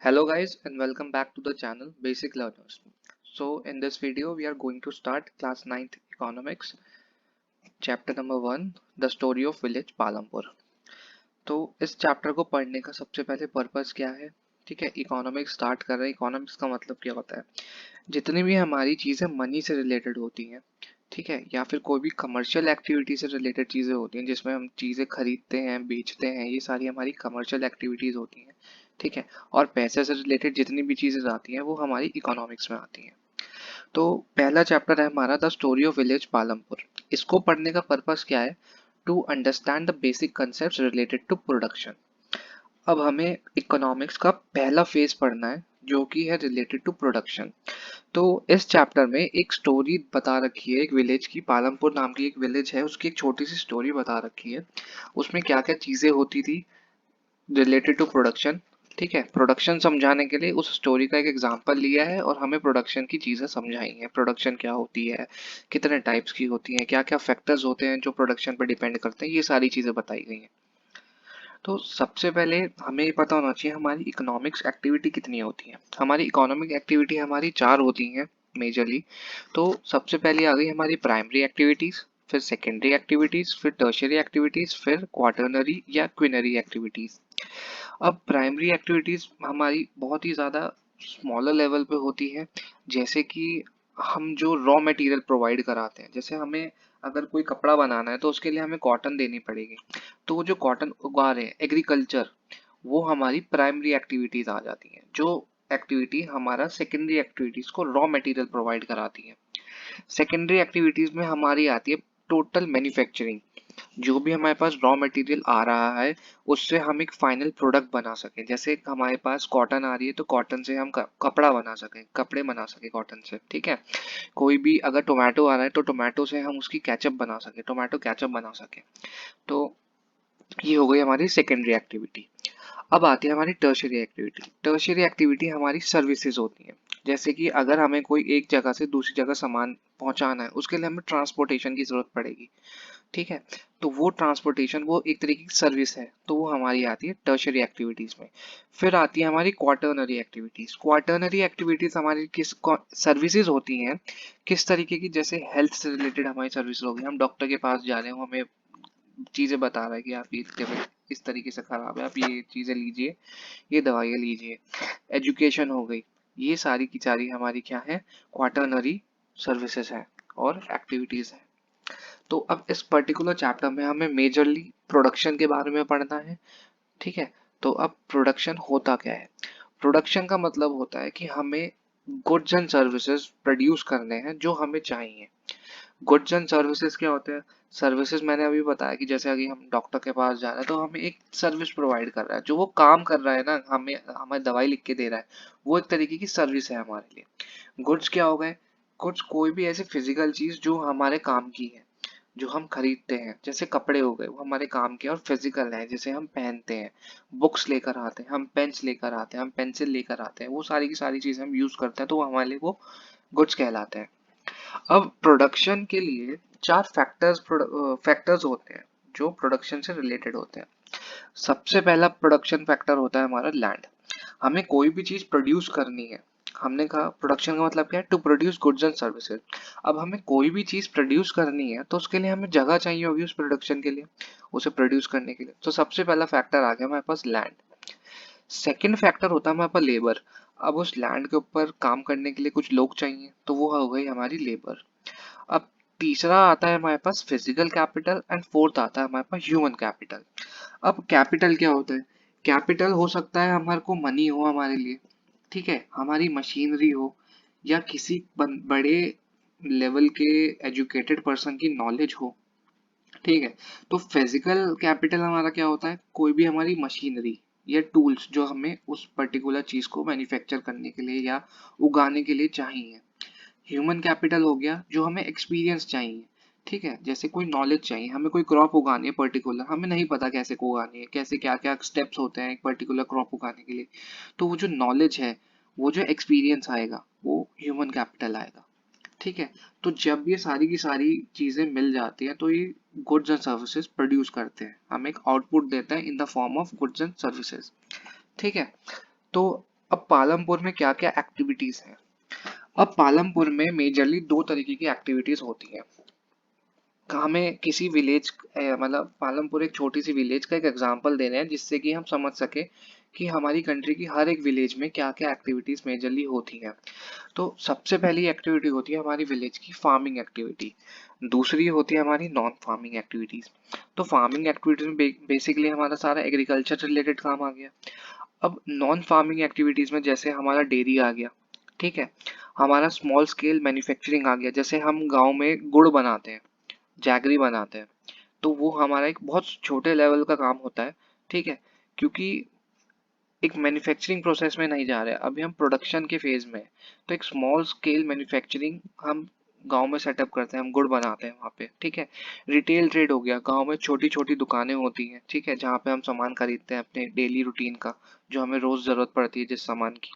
Hello guys and welcome back to the channel Basic Learners. So in this video we are going to start class 9th economics chapter number 1 the story of village Palampur. तो इस chapter को पढ़ने का सबसे पहले purpose क्या है? ठीक है, इकोनॉमिक्स स्टार्ट कर रहे हैं। इकोनॉमिक्स का मतलब क्या होता है? जितनी भी हमारी चीज़ें मनी से रिलेटेड होती हैं, ठीक है, या फिर कोई भी कमर्शियल एक्टिविटी से रिलेटेड चीज़ें होती हैं जिसमें हम चीज़ें खरीदते हैं बेचते हैं, ये सारी हमारी कमर्शियल एक्टिविटीज़ होती हैं। ठीक है, और पैसे से रिलेटेड जितनी भी चीज़ें आती हैं वो हमारी इकोनॉमिक्स में आती हैं। तो पहला चैप्टर है हमारा the story of village Palampur. इसको पढ़ने का पर्पस क्या है? To understand the basic concept related to production. अब हमें इकोनॉमिक्स का पहला फेज पढ़ना है जो कि है रिलेटेड टू प्रोडक्शन। तो इस चैप्टर में एक स्टोरी बता रखी है, एक विलेज की, पालमपुर नाम की एक विलेज है, उसकी एक छोटी सी स्टोरी बता रखी है। उसमें क्या क्या चीज़ें होती थी रिलेटेड टू प्रोडक्शन। ठीक है, प्रोडक्शन समझाने के लिए उस स्टोरी का एक एग्जांपल लिया है और हमें प्रोडक्शन की चीज़ें समझाई हैं। प्रोडक्शन क्या होती है, कितने टाइप्स की होती हैं, क्या क्या फैक्टर्स होते हैं जो प्रोडक्शन पर डिपेंड करते हैं, ये सारी चीज़ें बताई गई हैं। तो सबसे पहले हमें ये पता होना चाहिए हमारी इकोनॉमिक्स एक्टिविटी कितनी होती है। हमारी इकोनॉमिक एक्टिविटी हमारी चार होती हैं मेजरली। तो सबसे पहले आ गई हमारी प्राइमरी एक्टिविटीज़, फिर सेकेंडरी एक्टिविटीज़, फिर टर्शियरी एक्टिविटीज़, फिर क्वार्टरनरी या क्विनरी एक्टिविटीज़। अब प्राइमरी एक्टिविटीज़ हमारी बहुत ही ज़्यादा स्मॉलर लेवल पे होती है, जैसे कि हम जो रॉ मटेरियल प्रोवाइड कराते हैं। जैसे हमें अगर कोई कपड़ा बनाना है तो उसके लिए हमें कॉटन देनी पड़ेगी। तो वो जो कॉटन उगा रहे हैं, एग्रीकल्चर, वो हमारी प्राइमरी एक्टिविटीज आ जाती हैं। जो एक्टिविटी हमारा सेकेंडरी एक्टिविटीज को रॉ मटेरियल प्रोवाइड कराती है। सेकेंडरी एक्टिविटीज में हमारी आती है टोटल मैन्युफैक्चरिंग। जो भी हमारे पास रॉ मटेरियल आ रहा है उससे हम एक फाइनल प्रोडक्ट बना सकें। जैसे हमारे पास कॉटन आ रही है तो कॉटन से हम कपड़ा बना सकें, कपड़े बना सकें कॉटन से। ठीक है, कोई भी अगर टोमेटो आ रहा है तो टोमेटो से हम उसकी केचप बना सकें, टोमेटो केचप बना सकें। तो ये हो गई हमारी सेकेंडरी एक्टिविटी। अब आती है हमारी टर्शियरी एक्टिविटी। टर्शियरी एक्टिविटी हमारी सर्विसेज होती हैं। जैसे कि अगर हमें कोई एक जगह से दूसरी जगह सामान पहुंचाना है उसके लिए हमें ट्रांसपोर्टेशन की जरूरत पड़ेगी। ठीक है, तो वो ट्रांसपोर्टेशन वो एक तरीके की सर्विस है, तो वो हमारी आती है टर्शियरी एक्टिविटीज में। फिर आती है हमारी क्वार्टरनरी एक्टिविटीज। क्वार्टरनरी एक्टिविटीज हमारी किस सर्विसेज होती हैं, किस तरीके की? जैसे हेल्थ से रिलेटेड हमारी सर्विस होगी, हम डॉक्टर के पास जा रहे हो, हमें चीजें बता रहा है कि आप ये तबीयत इस तरीके से खराब है, आप ये चीजें लीजिए, ये दवाइयाँ लीजिए। एजुकेशन हो गई। ये सारी की सारी हमारी क्या है? क्वार्टरनरी सर्विसेज है और एक्टिविटीज है। तो अब इस पर्टिकुलर चैप्टर में हमें मेजरली प्रोडक्शन के बारे में पढ़ना है। ठीक है, तो अब प्रोडक्शन होता क्या है? प्रोडक्शन का मतलब होता है कि हमें गुड्स एंड सर्विसेज प्रोड्यूस करने हैं जो हमें चाहिए। गुड्स एंड सर्विसेज क्या होते हैं? सर्विसेज मैंने अभी बताया कि जैसे अभी हम डॉक्टर के पास जा रहे हैं तो हमें एक सर्विस प्रोवाइड कर रहा है, जो वो काम कर रहा है ना, हमें हमें दवाई लिख के दे रहा है, वो एक तरीके की सर्विस है हमारे लिए। गुड्स क्या हो गए? गुड्स कोई भी ऐसी फिजिकल चीज जो हमारे काम की है, जो हम खरीदते हैं। जैसे कपड़े हो गए, वो हमारे काम के और फिजिकल है, जैसे हम पहनते हैं। बुक्स लेकर आते हैं, हम पेन्स लेकर आते हैं, हम पेंसिल लेकर आते हैं, वो सारी की सारी चीजें हम यूज करते हैं, तो वो हमारे लिए वो गुड्स कहलाते हैं। अब प्रोडक्शन के लिए चार फैक्टर्स होते हैं जो प्रोडक्शन से रिलेटेड होते हैं। सबसे पहला प्रोडक्शन फैक्टर होता है हमारा लैंड। हमें कोई भी चीज प्रोड्यूस करनी है। हमने कहा प्रोडक्शन का मतलब क्या है? To produce goods and services. अब हमें कोई भी चीज प्रोड्यूस करनी है तो उसके लिए हमें जगह चाहिए होगी उस प्रोडक्शन के लिए, उसे प्रोड्यूस करने के लिए। तो सबसे पहला फैक्टर आ गया हमारे पास लैंड। सेकंड फैक्टर होता है हमारे पास लेबर। अब उस लैंड के ऊपर काम करने के लिए कुछ लोग चाहिए, तो वो हो गई हमारी लेबर। अब तीसरा आता है हमारे पास फिजिकल कैपिटल एंड फोर्थ आता है हमारे पास ह्यूमन कैपिटल। अब कैपिटल क्या होता है? कैपिटल हो सकता है हमारे को मनी हो हमारे लिए, ठीक है, हमारी मशीनरी हो, या किसी बड़े लेवल के एजुकेटेड पर्सन की नॉलेज हो। ठीक है, तो फिजिकल कैपिटल हमारा क्या होता है? कोई भी हमारी मशीनरी या टूल्स जो हमें उस पर्टिकुलर चीज को मैन्युफैक्चर करने के लिए या उगाने के लिए चाहिए। ह्यूमन कैपिटल हो गया जो हमें एक्सपीरियंस चाहिए। ठीक है, जैसे कोई नॉलेज चाहिए, हमें कोई क्रॉप उगानी है पर्टिकुलर, हमें नहीं पता कैसे को उगानी है, कैसे क्या क्या स्टेप्स होते हैं एक पर्टिकुलर क्रॉप उगाने के लिए। तो वो जो नॉलेज है, वो जो एक्सपीरियंस आएगा, वो ह्यूमन कैपिटल आएगा। ठीक है, तो जब ये सारी की सारी चीजें मिल जाती हैं तो ये गुड्स एंड सर्विसेज प्रोड्यूस करते हैं, हमें एक आउटपुट देता है in the form of goods and services. ठीक है, तो अब पालमपुर में क्या क्या एक्टिविटीज हैं? अब पालमपुर में मेजरली दो तरीके की एक्टिविटीज होती हैं। हमें किसी विलेज, मतलब पालमपुर एक छोटी सी विलेज का एक एग्जांपल दे रहे हैं जिससे कि हम समझ सके कि हमारी कंट्री की हर एक विलेज में क्या क्या एक्टिविटीज मेजरली होती हैं। तो सबसे पहली एक्टिविटी होती है हमारी विलेज की फार्मिंग एक्टिविटी। दूसरी होती है हमारी नॉन फार्मिंग एक्टिविटीज। तो फार्मिंग एक्टिविटीज में बेसिकली हमारा सारा एग्रीकल्चर से रिलेटेड काम आ गया। अब नॉन फार्मिंग एक्टिविटीज में जैसे हमारा डेयरी आ गया, ठीक है, हमारा स्मॉल स्केल मैन्युफैक्चरिंग आ गया, जैसे हम गांव में गुड़ बनाते हैं, जैगरी बनाते हैं, तो वो हमारा एक बहुत छोटे लेवल का काम होता है, ठीक है, क्योंकि एक मैन्युफैक्चरिंग प्रोसेस में नहीं जा रहे हैं, अभी हम प्रोडक्शन के फेज में हैं। तो एक स्मॉल स्केल मैन्युफैक्चरिंग हम गांव में सेटअप करते हैं, हम गुड़ बनाते हैं वहाँ पे, ठीक है। रिटेल ट्रेड हो गया, गांव में छोटी छोटी दुकानें होती हैं, ठीक है, जहाँ पे हम सामान खरीदते हैं अपने डेली रूटीन का, जो हमें रोज जरूरत पड़ती है जिस सामान की,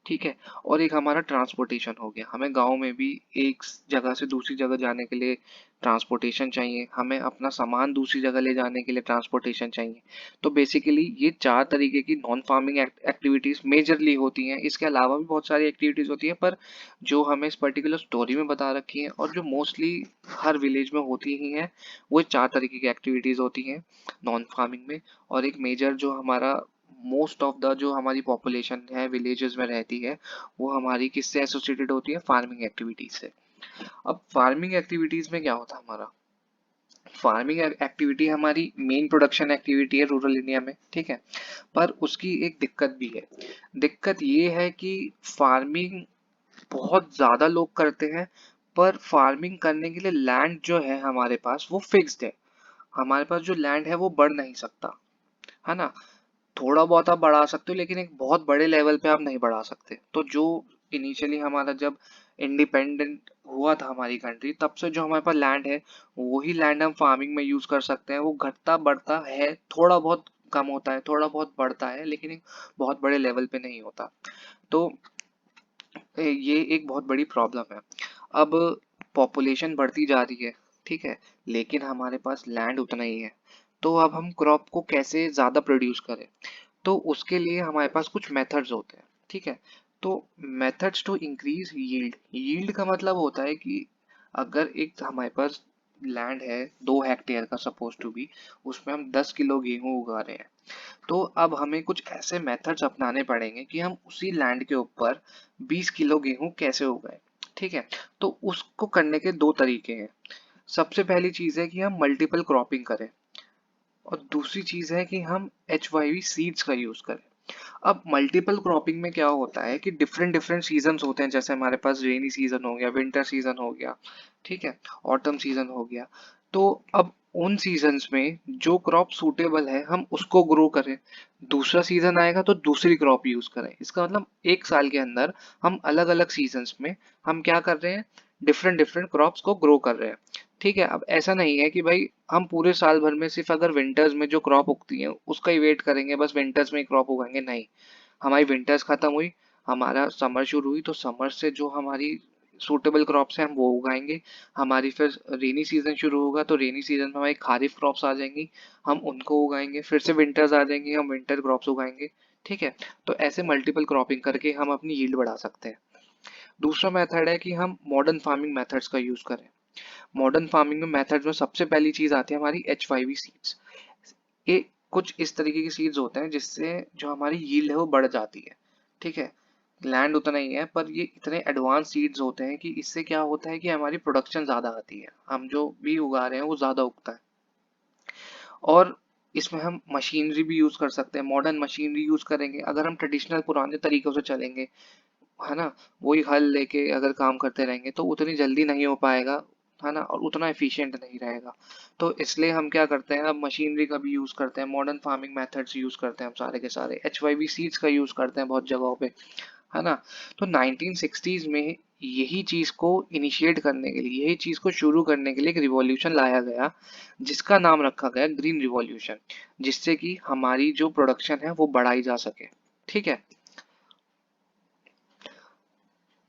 ठीक है। और एक हमारा ट्रांसपोर्टेशन हो गया, हमें गांव में भी एक जगह से दूसरी जगह जाने के लिए ट्रांसपोर्टेशन चाहिए, हमें अपना सामान दूसरी जगह ले जाने के लिए ट्रांसपोर्टेशन चाहिए। तो बेसिकली ये चार तरीके की नॉन फार्मिंग एक्टिविटीज मेजरली होती हैं। इसके अलावा भी बहुत सारी एक्टिविटीज होती हैं, पर जो हमें इस पर्टिकुलर स्टोरी में बता रखी है और जो मोस्टली हर विलेज में होती ही हैं, वो चार तरीके की एक्टिविटीज होती हैं नॉन फार्मिंग में। और एक मेजर जो हमारा मोस्ट ऑफ द जो हमारी पॉपुलेशन है विलेजेस में रहती है, वो हमारी किससे एसोसिएटेड होती है? फार्मिंग एक्टिविटीज से। अब फार्मिंग एक्टिविटीज में क्या होता है हमारा? फार्मिंग एक्टिविटी हमारी मेन प्रोडक्शन एक्टिविटी है रूरल इंडिया में, ठीक है, पर उसकी एक दिक्कत भी है। दिक्कत ये है कि फार्मिंग बहुत ज्यादा लोग करते हैं, पर फार्मिंग करने के लिए लैंड जो है हमारे पास वो फिक्स्ड है। हमारे पास जो लैंड है वो बढ़ नहीं सकता, है ना। थोड़ा बहुत आप बढ़ा सकते हो, लेकिन एक बहुत बड़े लेवल पे आप नहीं बढ़ा सकते। तो जो इनिशियली हमारा जब इंडिपेंडेंट हुआ था हमारी कंट्री, तब से जो हमारे पास लैंड है, वही लैंड हम फार्मिंग में यूज कर सकते हैं। वो घटता बढ़ता है, थोड़ा बहुत कम होता है, थोड़ा बहुत बढ़ता है, लेकिन एक बहुत बड़े लेवल पे नहीं होता। तो ये एक बहुत बड़ी प्रॉब्लम है। अब पॉपुलेशन बढ़ती जा रही है, ठीक है, लेकिन हमारे पास लैंड उतना ही है। तो अब हम क्रॉप को कैसे ज्यादा प्रोड्यूस करें? तो उसके लिए हमारे पास कुछ मेथड्स होते हैं, ठीक है। तो methods to increase yield, yield का मतलब होता है कि अगर एक हमारे पास लैंड है 2 हेक्टेयर का सपोज टू बी, उसमें हम 10 किलो गेहूं उगा रहे हैं, तो अब हमें कुछ ऐसे मेथड्स अपनाने पड़ेंगे कि हम उसी लैंड के ऊपर 20 किलो गेहूं कैसे उगाएं, ठीक है। तो उसको करने के दो तरीके हैं। सबसे पहली चीज है कि हम मल्टीपल क्रॉपिंग करें, और दूसरी चीज है कि हम HYV सीड्स का यूज करें। अब मल्टीपल क्रॉपिंग में क्या होता है कि डिफरेंट डिफरेंट सीजन्स होते हैं, जैसे हमारे पास रेनी सीजन हो गया, विंटर सीजन हो गया, ठीक है, ऑटम सीजन हो गया। तो अब उन सीजन्स में जो क्रॉप सूटेबल है हम उसको ग्रो करें, दूसरा सीजन आएगा तो दूसरी क्रॉप यूज करें। इसका मतलब एक साल के अंदर हम अलग अलग सीजन्स में हम क्या कर रहे हैं? डिफरेंट डिफरेंट क्रॉप्स को ग्रो कर रहे हैं, ठीक है। अब ऐसा नहीं है कि भाई हम पूरे साल भर में सिर्फ अगर विंटर्स में जो क्रॉप उगती है उसका ही वेट करेंगे, बस विंटर्स में ही क्रॉप उगाएंगे, नहीं। हमारी विंटर्स खत्म हुई, हमारा समर शुरू हुई, तो समर से जो हमारी सूटेबल क्रॉप्स हैं हम वो उगाएंगे। हमारी फिर रेनी सीजन शुरू होगा, तो रेनी सीजन में हमारी खारिफ क्रॉप्स आ जाएंगी, हम उनको उगाएंगे। फिर से विंटर्स आ जाएंगी, हम विंटर क्रॉप्स उगाएंगे, ठीक है। तो ऐसे मल्टीपल क्रॉपिंग करके हम अपनी यील्ड बढ़ा सकते हैं। दूसरा मेथड है कि हम मॉडर्न फार्मिंग मेथड्स का यूज करें। मॉडर्न फार्मिंग में मेथड्स में सबसे पहली चीज आती है हमारी HYV सीड्स। ये कुछ इस तरीके की सीड्स होते हैं जिससे जो हमारी यील्ड है वो बढ़ जाती है, ठीक है। लैंड उतना ही है, पर ये इतने एडवांस सीड्स होते हैं कि इससे क्या होता है कि हमारी प्रोडक्शन ज्यादा आती है, हम जो भी उगा रहे हैं वो ज्यादा उगता है। और इसमें हम मशीनरी भी यूज कर सकते हैं, मॉडर्न मशीनरी यूज करेंगे। अगर हम ट्रेडिशनल पुराने तरीकों से चलेंगे, है ना, वही हल लेके अगर काम करते रहेंगे तो उतनी जल्दी नहीं हो पाएगा, है ना, और उतना एफिशिएंट नहीं रहेगा। तो इसलिए हम क्या करते हैं, अब मशीनरी का भी यूज करते हैं, मॉडर्न फार्मिंग मेथड्स यूज करते हैं हम सारे के सारे, HYV सीड्स का यूज करते हैं बहुत जगहों पे, है ना। तो 1960s में यही चीज को इनिशिएट करने के लिए, यही चीज को शुरू करने के लिए एक रिवॉल्यूशन लाया गया, जिसका नाम रखा गया ग्रीन रिवॉल्यूशन, जिससे कि हमारी जो प्रोडक्शन है वो बढ़ाई जा सके, ठीक है।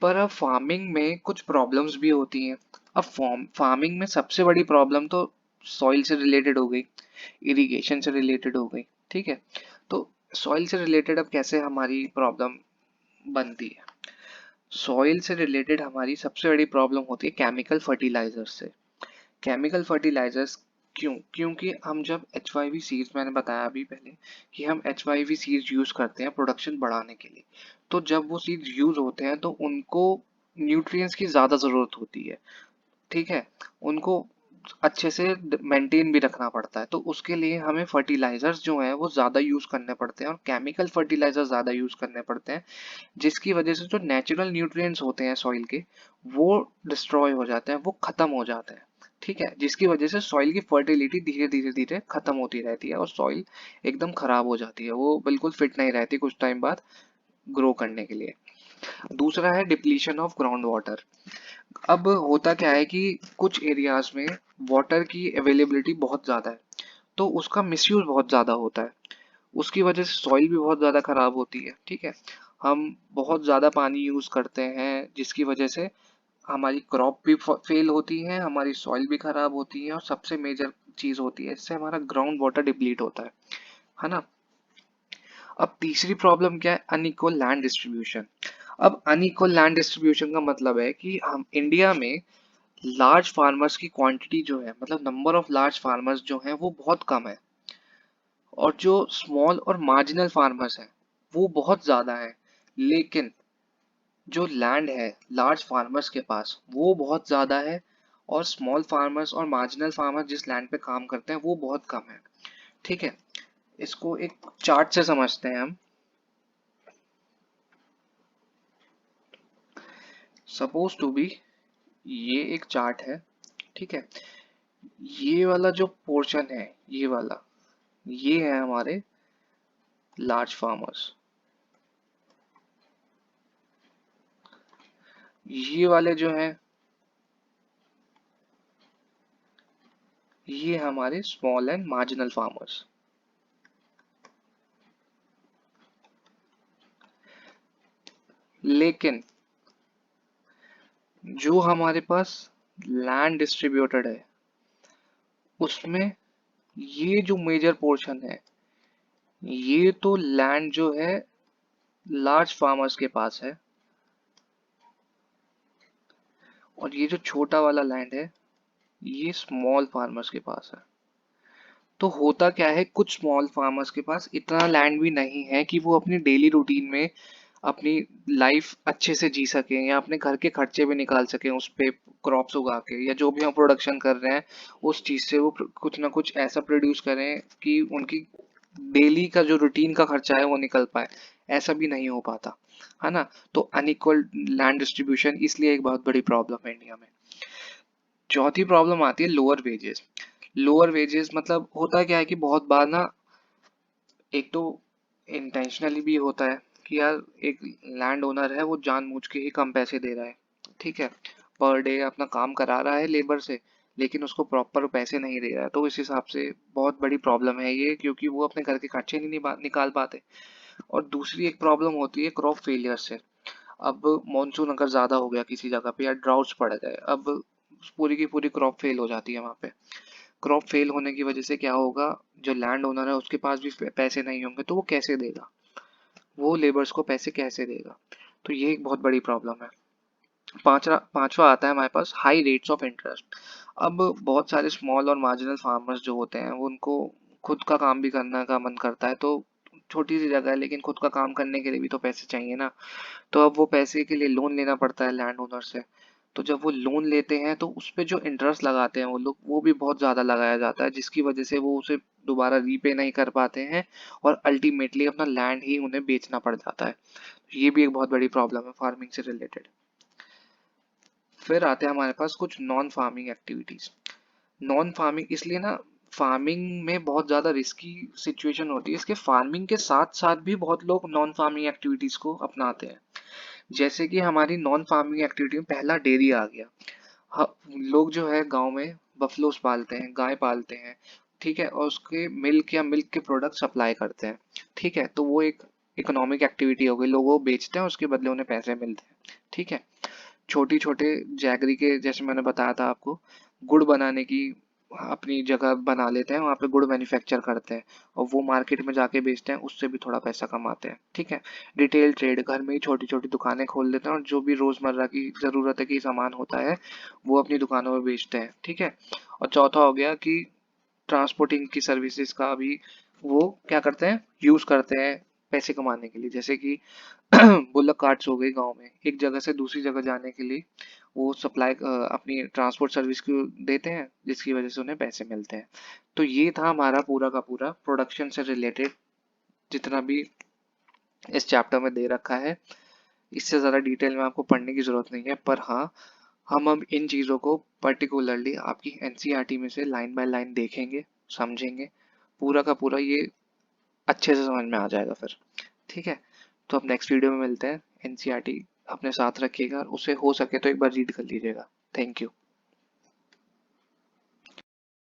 पर अब फार्मिंग में कुछ प्रॉब्लम्स भी होती हैं। अब फार्मिंग में सबसे बड़ी प्रॉब्लम तो सॉइल से रिलेटेड हो गई, इरिगेशन से रिलेटेड हो गई, ठीक है। तो सॉइल से रिलेटेड अब कैसे हमारी प्रॉब्लम बनती है। सॉइल से रिलेटेड हमारी सबसे बड़ी प्रॉब्लम होती है केमिकल फर्टिलाइजर से। केमिकल फर्टिलाइजर्स क्यों? क्योंकि हम जब HYV सीड्स, मैंने बताया अभी पहले कि हम HYV सीड्स यूज करते हैं प्रोडक्शन बढ़ाने के लिए, तो जब वो सीड्स यूज होते हैं तो उनको न्यूट्रिएंट्स की ज्यादा जरूरत होती है, ठीक है, उनको अच्छे से मेंटेन भी रखना पड़ता है, तो उसके लिए हमें फर्टिलाइजर्स जो है वो ज्यादा यूज करने पड़ते हैं और केमिकल फर्टिलाइजर ज्यादा यूज करने पड़ते हैं, जिसकी वजह से जो नेचुरल न्यूट्रिएंट्स होते हैं सॉइल के, वो डिस्ट्रॉय हो जाते हैं, वो खत्म हो जाते हैं, ठीक है, जिसकी वजह से सॉइल की फर्टिलिटी धीरे धीरे धीरे खत्म होती रहती है और सॉइल एकदम खराब हो जाती है, वो बिल्कुल फिट नहीं रहती कुछ टाइम बाद ग्रो करने के लिए। दूसरा है डिप्लीशन ऑफ ग्राउंड वाटर। अब होता क्या है कि कुछ एरियाज में वाटर की अवेलेबिलिटी बहुत ज़्यादा है, तो उसका मिसयूज बहुत ज़्यादा होता है, उसकी वजह से सॉइल भी बहुत ज़्यादा खराब होती है, ठीक है, हम बहुत ज़्यादा पानी यूज़ करते हैं जिसकी वजह से हमारी क्रॉप भी फेल होती है, हमारी सॉइल भी खराब होती है और सबसे मेजर चीज़ होती है, इससे हमारा ग्राउंड वाटर डिप्लीट होता है ना। अब तीसरी प्रॉब्लम क्या है? Unequal land distribution. अब अनइक्वल लैंड डिस्ट्रीब्यूशन का मतलब है कि हम इंडिया में लार्ज फार्मर्स की क्वांटिटी जो है, मतलब नंबर ऑफ लार्ज फार्मर्स जो हैं वो बहुत कम है, और जो स्मॉल और मार्जिनल फार्मर्स हैं वो बहुत ज़्यादा है, लेकिन जो लैंड है लार्ज फार्मर्स के पास वो बहुत ज़्यादा है, और स्मॉल फार्मर्स और मार्जिनल फार्मर्स जिस लैंड पे काम करते हैं वो बहुत कम है, ठीक है। इसको एक चार्ट से समझते हैं हम। सपोज टू बी, ये एक चार्ट है, ठीक है, ये वाला जो पोर्शन है, ये वाला, ये है हमारे लार्ज फार्मर्स, ये वाले जो हैं ये हमारे स्मॉल एंड मार्जिनल फार्मर्स। लेकिन जो हमारे पास लैंड डिस्ट्रीब्यूटेड है उसमें ये जो मेजर पोर्शन है, ये तो लैंड जो है लार्ज फार्मर्स के पास है, और ये जो छोटा वाला लैंड है ये स्मॉल फार्मर्स के पास है। तो होता क्या है, कुछ स्मॉल फार्मर्स के पास इतना लैंड भी नहीं है कि वो अपनी डेली रूटीन में अपनी लाइफ अच्छे से जी सकें या अपने घर के खर्चे भी निकाल सकें उस पे क्रॉप्स उगा के, या जो भी हम प्रोडक्शन कर रहे हैं उस चीज से वो कुछ ना कुछ ऐसा प्रोड्यूस करें कि उनकी डेली का जो रूटीन का खर्चा है वो निकल पाए। ऐसा भी नहीं हो पाता, है ना। तो अनइक्वल लैंड डिस्ट्रीब्यूशन इसलिए एक बहुत बड़ी प्रॉब्लम है इंडिया में। चौथी प्रॉब्लम आती है लोअर वेजेस। लोअर वेजेस मतलब होता क्या है कि बहुत बार ना, एक तो इंटेंशनली भी होता है कि यार एक लैंड ओनर है वो जानबूझ के ही कम पैसे दे रहा है, ठीक है, पर डे अपना काम करा रहा है लेबर से, लेकिन उसको प्रॉपर पैसे नहीं दे रहा है, तो इस हिसाब से बहुत बड़ी प्रॉब्लम है ये, क्योंकि वो अपने घर के खर्चे नहीं निकाल पाते। और दूसरी एक प्रॉब्लम होती है क्रॉप फेलियर से। अब मॉनसून अगर ज्यादा हो गया किसी जगह पे या ड्राउट्स पड़ गए, अब पूरी की पूरी क्रॉप फेल हो जाती है वहां पे। क्रॉप फेल होने की वजह से क्या होगा, जो लैंड ओनर है उसके पास भी पैसे नहीं होंगे, तो वो कैसे देगा, वो लेबर्स को पैसे कैसे देगा। तो ये एक बहुत बड़ी प्रॉब्लम है। पांचवा आता है हमारे पास हाई रेट्स ऑफ इंटरेस्ट। अब बहुत सारे स्मॉल और मार्जिनल फार्मर्स जो होते हैं वो उनको खुद का काम भी करने का मन करता है, तो छोटी सी जगह है लेकिन खुद का काम करने के लिए भी तो पैसे चाहिए ना। तो अब वो पैसे के लिए लोन लेना पड़ता है लैंड ओनर से। तो जब वो लोन लेते हैं तो उस पे जो इंटरेस्ट लगाते हैं वो लोग, वो भी बहुत ज़्यादा लगाया जाता है, जिसकी वजह से वो उसे दोबारा रीपे नहीं कर पाते हैं, और अल्टीमेटली अपना लैंड ही उन्हें बेचना पड़ जाता है। ये भी एक बहुत बड़ी प्रॉब्लम है फार्मिंग से रिलेटेड। फिर आते हैं हमारे पास कुछ non farming activities. Non farming इसलिए ना, फार्मिंग में बहुत ज़्यादा रिस्की सिचुएशन होती है, इसके फार्मिंग के साथ साथ भी बहुत लोग नॉन फार्मिंग एक्टिविटीज को अपनाते हैं। जैसे कि हमारी नॉन फार्मिंग एक्टिविटी में पहला डेयरी आ गया। लोग जो है गांव में बफलोस पालते हैं, गाय पालते हैं, ठीक है, और उसके मिल्क या मिल्क के प्रोडक्ट सप्लाई करते हैं, ठीक है, तो वो एक इकोनॉमिक एक्टिविटी हो गई, लोग वो बेचते हैं उसके बदले उन्हें पैसे मिलते हैं, ठीक है। छोटी छोटे जैगरी के, जैसे मैंने बताया था आपको, गुड़ बनाने की अपनी जगह बना लेते हैं, वहाँ पे गुड़ मैन्युफैक्चर करते हैं और वो मार्केट में जाके बेचते हैं, उससे भी थोड़ा पैसा कमाते हैं। ठीक है। रिटेल ट्रेड, घर में ही छोटी छोटी दुकानें खोल लेते हैं और जो भी रोजमर्रा की जरूरत है की सामान होता है वो अपनी दुकानों में बेचते हैं। ठीक है। और चौथा हो गया कि ट्रांसपोर्टिंग की सर्विसेज का भी वो क्या करते हैं, यूज करते हैं पैसे कमाने के लिए। जैसे कि बुल्लक कार्ट्स हो गई, गांव में एक जगह से दूसरी जगह जाने के लिए वो सप्लाई अपनी ट्रांसपोर्ट सर्विस को देते हैं, जिसकी वजह से उन्हें पैसे मिलते हैं। तो ये था हमारा पूरा का पूरा प्रोडक्शन से रिलेटेड जितना भी इस चैप्टर में दे रखा है। इससे ज़्यादा डिटेल में आपको पढ़ने की ज़रूरत नहीं है, पर हाँ, हम अब इन चीज़ों को पर्टिकुलरली आपकी एनसीईआरटी में से लाइन बाय लाइन देखेंगे, समझेंगे, पूरा का पूरा ये अच्छे से समझ में आ जाएगा फिर। ठीक है। तो अब नेक्स्ट वीडियो में मिलते हैं। एनसीईआरटी अपने साथ रखिएगा, उसे हो सके तो एक बार रीड कर लीजिएगा। Thank you.